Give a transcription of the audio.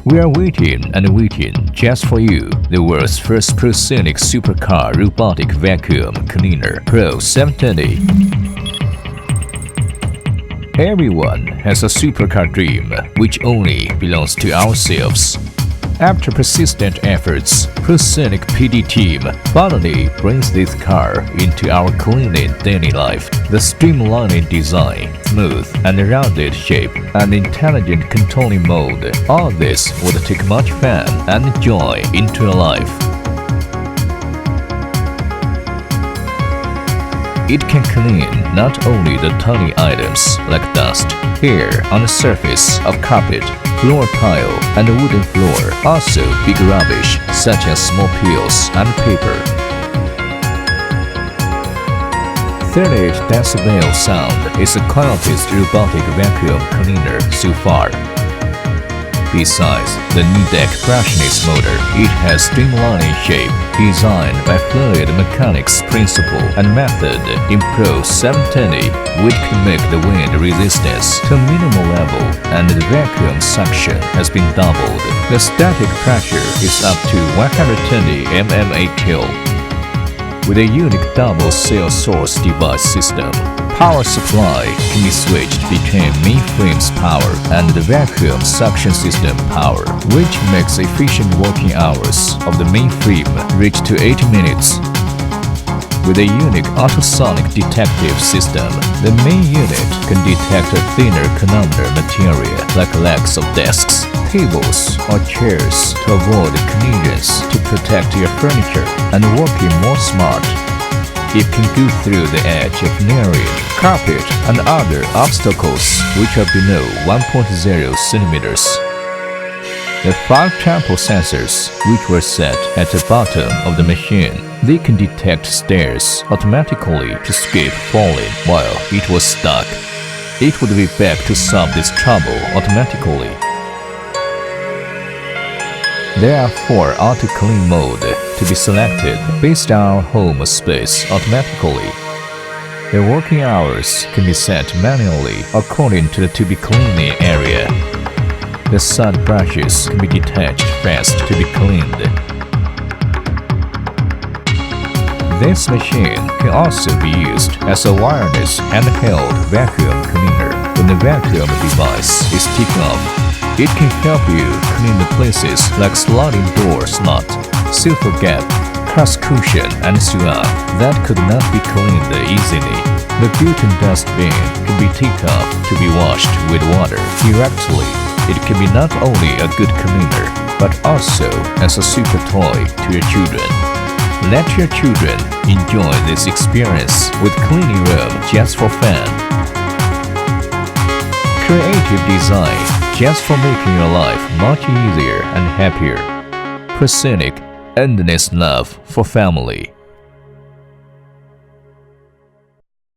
We are waiting and waiting just for you, the world's first proscenic supercar robotic vacuum cleaner Pro 720. Everyone has a supercar dream which only belongs to ourselves. After persistent efforts, Proscenic PD team finally brings this car into our cleaning daily life. The streamlining design, smooth and rounded shape, and intelligent controlling mode, all this would take much fun and joy into your life. It can clean not only the tiny items like dust, hair on the surface of carpet, floor tile, and wooden floor, also big rubbish such as small pills and paper. 38 decibel sound is the quietest robotic vacuum cleaner so far. Besides the NIDEC brushless motor, it has streamlining shape, designed by fluid mechanics principle and method in Pro 720, which can make the wind resistance to a minimal level, and the vacuum suction has been doubled. The static pressure is up to 120 mmHg. With a unique double cell source device system, power supply can be switched between mainframe's power and the vacuum suction system power, which makes efficient working hours of the mainframe reach to 80 minutes. With a unique ultrasonic detective system, the main unit can detect a thinner chronometer material like legs of desks, tables, or chairs to avoid collisions to protect your furniture and working more smart. It can go through the edge of nearing carpet and other obstacles which are below 1.0 centimeters. The 5 temporal sensors, which were set at the bottom of the machine, they can detect stairs automatically to skip falling while it was stuck. It would be back to solve this trouble automatically. There are 4 auto-clean modes to be selected based on home space automatically. The working hours can be set manually according to the to-be-cleaning area. The side brushes can be detached fast to be cleaned. This machine can also be used as a wireless handheld vacuum cleaner when the vacuum device is taken off. It can help you clean the places like sliding door slot, sofa gap, cross cushion, and so on that could not be cleaned easily. The built-in dustbin can be taken off to be washed with water directly. It can be not only a good cleaner, but also as a super toy to your children. Let your children enjoy this experience with cleaning room just for fun. Creative design just for making your life much easier and happier. Proscenic, endless love for family.